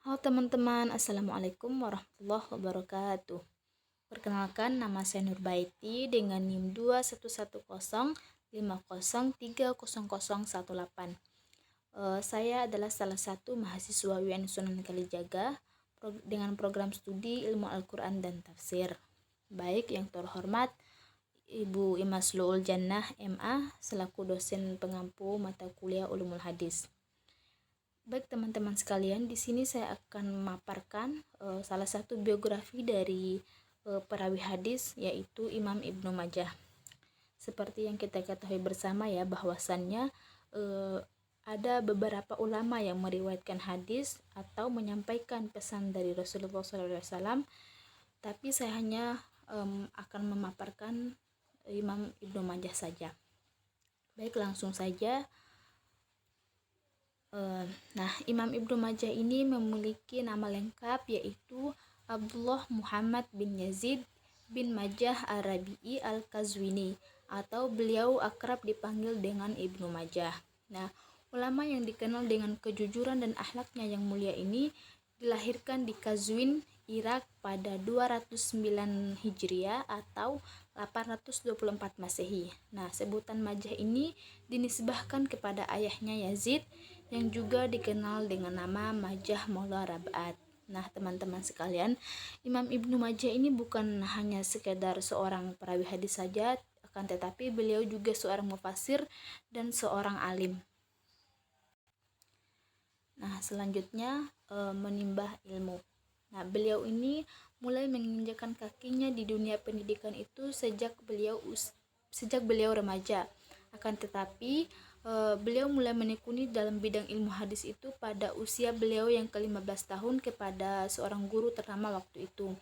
Halo teman-teman, Assalamualaikum warahmatullahi wabarakatuh. Perkenalkan, nama saya Nurbaiti dengan NIM 21105030018. Saya adalah salah satu mahasiswa UIN Sunan Kalijaga dengan program studi Ilmu Al-Quran dan Tafsir. Baik yang terhormat Ibu Imasluul Jannah MA selaku dosen pengampu mata kuliah Ulumul Hadis. Baik teman-teman sekalian, di sini saya akan memaparkan salah satu biografi dari perawi hadis, yaitu Imam Ibnu Majah. Seperti yang kita ketahui bersama ya, bahwasannya ada beberapa ulama yang meriwayatkan hadis atau menyampaikan pesan dari Rasulullah SAW, tapi saya hanya akan memaparkan Imam Ibnu Majah saja. Baik, langsung saja. Imam Ibnu Majah ini memiliki nama lengkap yaitu Abdullah Muhammad bin Yazid bin Majah Ar-Rabi'i Al-Qazwini, atau beliau akrab dipanggil dengan Ibnu Majah. Ulama yang dikenal dengan kejujuran dan akhlaknya yang mulia ini dilahirkan di Qazwin, Irak pada 209 Hijriah atau 824 Masehi. Sebutan Majah ini dinisbahkan kepada ayahnya Yazid yang juga dikenal dengan nama Majah Maula Rab'at. Teman-teman sekalian, Imam Ibnu Majah ini bukan hanya sekedar seorang perawi hadis saja, akan tetapi beliau juga seorang mufassir dan seorang alim. Selanjutnya menimba ilmu. Beliau ini mulai menginjakkan kakinya di dunia pendidikan itu sejak beliau remaja. Akan tetapi beliau mulai menekuni dalam bidang ilmu hadis itu pada usia beliau yang ke-15 tahun kepada seorang guru ternama waktu itu,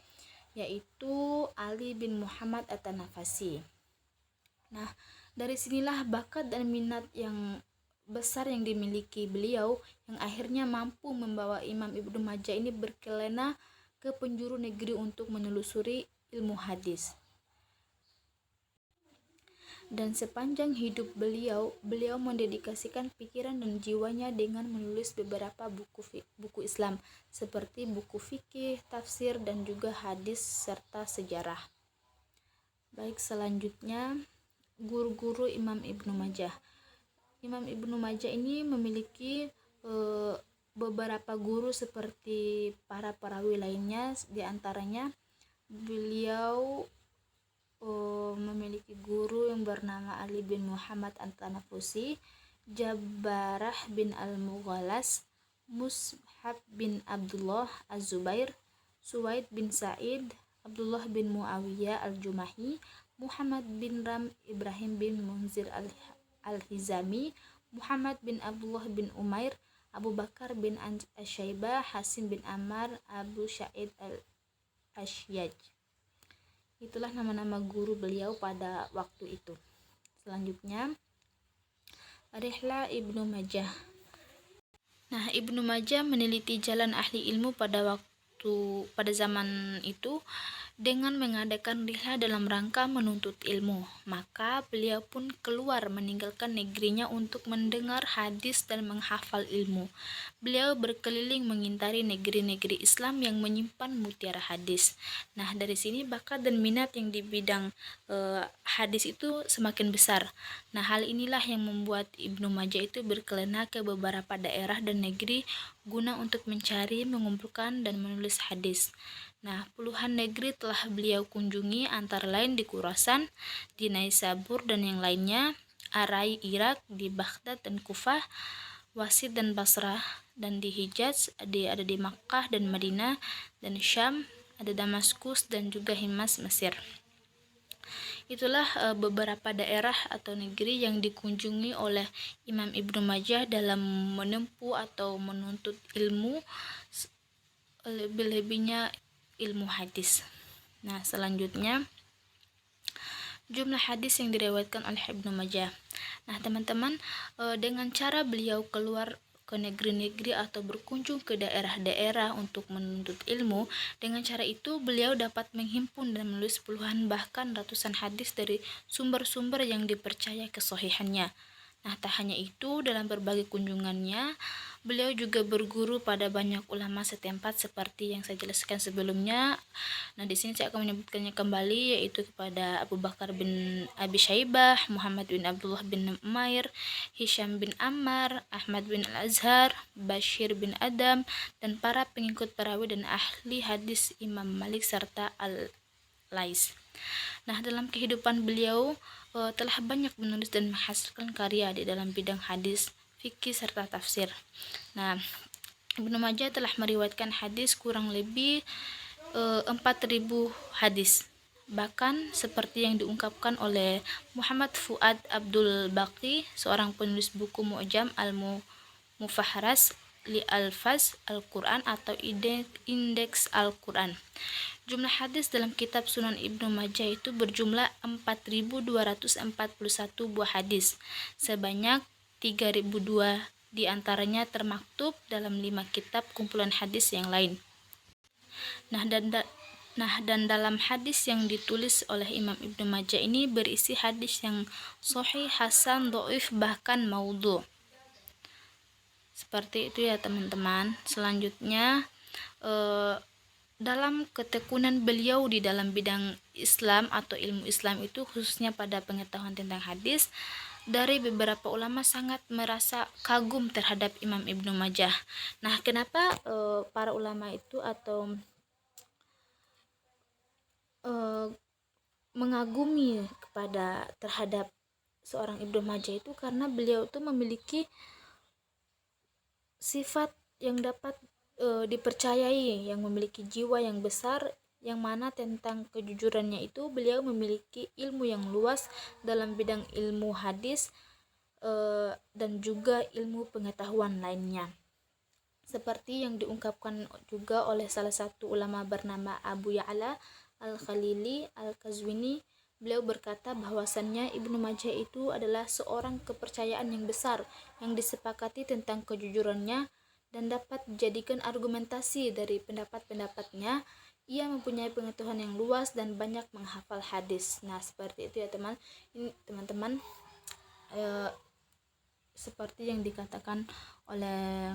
yaitu Ali bin Muhammad At-Tanafasi. Dari sinilah bakat dan minat yang besar yang dimiliki beliau yang akhirnya mampu membawa Imam Ibnu Majah ini berkelana ke penjuru negeri untuk menelusuri ilmu hadis. Dan sepanjang hidup beliau mendedikasikan pikiran dan jiwanya dengan menulis beberapa buku Islam seperti buku fikih, tafsir, dan juga hadis serta sejarah. Baik, selanjutnya guru-guru Imam Ibnu Majah. Imam Ibnu Majah ini memiliki beberapa guru seperti para perawi lainnya. Di antaranya beliau memiliki guru yang bernama Ali bin Muhammad At-Tanafusi, Jabarah bin Al-Mughalas, Mushab bin Abdullah Az-Zubair, Suwaid bin Sa'id, Abdullah bin Muawiyah Al-Jumahi, Muhammad bin Ram, Ibrahim bin Munzir Al-Hizami, Muhammad bin Abdullah bin Umair, Abu Bakar bin Asyaibah, Hasim bin Ammar, Abu Sa'id Al-Ashyaj. Itulah nama-nama guru beliau pada waktu itu. Selanjutnya, Rihlah Ibnu Majah. Ibnu Majah meneliti jalan ahli ilmu pada zaman itu dengan mengadakan rihlah dalam rangka menuntut ilmu. Maka beliau pun keluar meninggalkan negerinya untuk mendengar hadis dan menghafal ilmu. Beliau berkeliling mengintari negeri-negeri Islam yang menyimpan mutiara hadis. Dari sini bakat dan minat yang di bidang hadis itu semakin besar. Hal inilah yang membuat Ibnu Majah itu berkelana ke beberapa daerah dan negeri guna untuk mencari, mengumpulkan, dan menulis hadis. Puluhan negeri telah beliau kunjungi, antara lain di Khurasan, di Naisabur dan yang lainnya, Arai Irak, di Baghdad dan Kufah, Wasit dan Basrah, dan di Hijaz ada di Makkah dan Madinah, dan Syam, ada Damaskus, dan juga Himas, Mesir. Itulah beberapa daerah atau negeri yang dikunjungi oleh Imam Ibnu Majah dalam menempuh atau menuntut ilmu, lebih-lebihnya ilmu hadis. Selanjutnya jumlah hadis yang diriwayatkan oleh Ibnu Majah. Teman-teman, dengan cara beliau keluar ke negeri-negeri atau berkunjung ke daerah-daerah untuk menuntut ilmu, dengan cara itu beliau dapat menghimpun dan menulis puluhan bahkan ratusan hadis dari sumber-sumber yang dipercaya kesahihannya. Tak hanya itu, dalam berbagai kunjungannya Beliau juga berguru pada banyak ulama setempat seperti yang saya jelaskan sebelumnya. Nah, di sini saya akan menyebutkannya kembali, yaitu kepada Abu Bakar bin Abi Syaibah, Muhammad bin Abdullah bin Umair, Hisham bin Ammar, Ahmad bin Al-Azhar, Bashir bin Adam, dan para pengikut perawi dan ahli hadis Imam Malik serta Al-Lais. Nah, dalam kehidupan beliau telah banyak menulis dan menghasilkan karya di dalam bidang hadis, fikih serta tafsir. Nah, Ibnu Majah telah meriwayatkan hadis kurang lebih 4.000 hadis. Bahkan seperti yang diungkapkan oleh Muhammad Fuad Abdul Baqi, seorang penulis buku Mu'jam al-Mufahras li Alfaz Al-Quran atau Indeks Al-Quran. Jumlah hadis dalam kitab Sunan Ibnu Majah itu berjumlah 4.241 buah hadis. Sebanyak 3.002 di antaranya termaktub dalam 5 kitab kumpulan hadis yang lain. Nah, dan dalam hadis yang ditulis oleh Imam Ibnu Majah ini berisi hadis yang sahih, hasan, dhaif, bahkan maudhu. Seperti itu ya teman-teman. Selanjutnya dalam ketekunan beliau di dalam bidang Islam atau ilmu Islam itu, khususnya pada pengetahuan tentang hadis, dari beberapa ulama sangat merasa kagum terhadap Imam Ibnu Majah. Nah, kenapa para ulama itu atau mengagumi terhadap seorang Ibnu Majah itu? Karena beliau itu memiliki sifat yang dapat dipercayai, yang memiliki jiwa yang besar, yang mana tentang kejujurannya itu beliau memiliki ilmu yang luas dalam bidang ilmu hadis dan juga ilmu pengetahuan lainnya. Seperti yang diungkapkan juga oleh salah satu ulama bernama Abu Ya'la Al-Khalili Al-Qazwini. Beliau berkata bahwasannya Ibnu Majah itu adalah seorang kepercayaan yang besar yang disepakati tentang kejujurannya dan dapat dijadikan argumentasi dari pendapat-pendapatnya. Ia mempunyai pengetahuan yang luas dan banyak menghafal hadis. Nah, seperti itu ya teman-teman. Seperti yang dikatakan oleh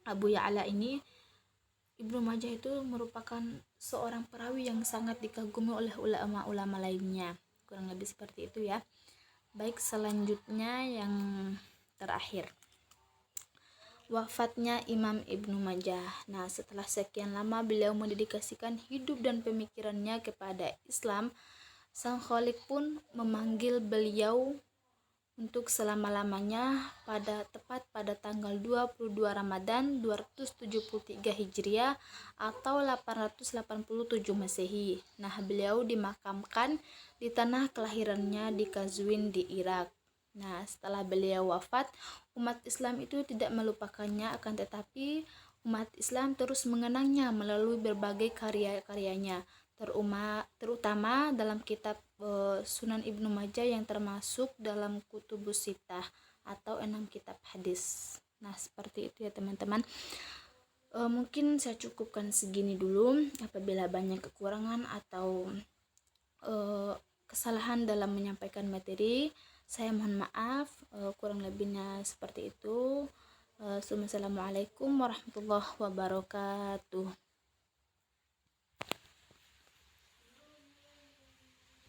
Abu Ya'la ini, Ibnu Majah itu merupakan seorang perawi yang sangat dikagumi oleh ulama-ulama lainnya. Kurang lebih seperti itu ya. Baik, selanjutnya yang terakhir, wafatnya Imam Ibnu Majah. Nah, setelah sekian lama beliau mendedikasikan hidup dan pemikirannya kepada Islam, Sang Khalik pun memanggil beliau untuk selama-lamanya tepat pada tanggal 22 Ramadan 273 Hijriah atau 887 Masehi. Nah, beliau dimakamkan di tanah kelahirannya di Qazwin di Irak. Nah, setelah beliau wafat, umat Islam itu tidak melupakannya, akan tetapi umat Islam terus mengenangnya melalui berbagai karya-karyanya, terutama dalam kitab Sunan Ibnu Majah yang termasuk dalam Kutubus Sittah atau 6 kitab hadis. Nah, seperti itu ya teman-teman. Mungkin saya cukupkan segini dulu. Apabila banyak kekurangan atau kesalahan dalam menyampaikan materi, saya mohon maaf. Kurang lebihnya seperti itu. Assalamualaikum warahmatullahi wabarakatuh.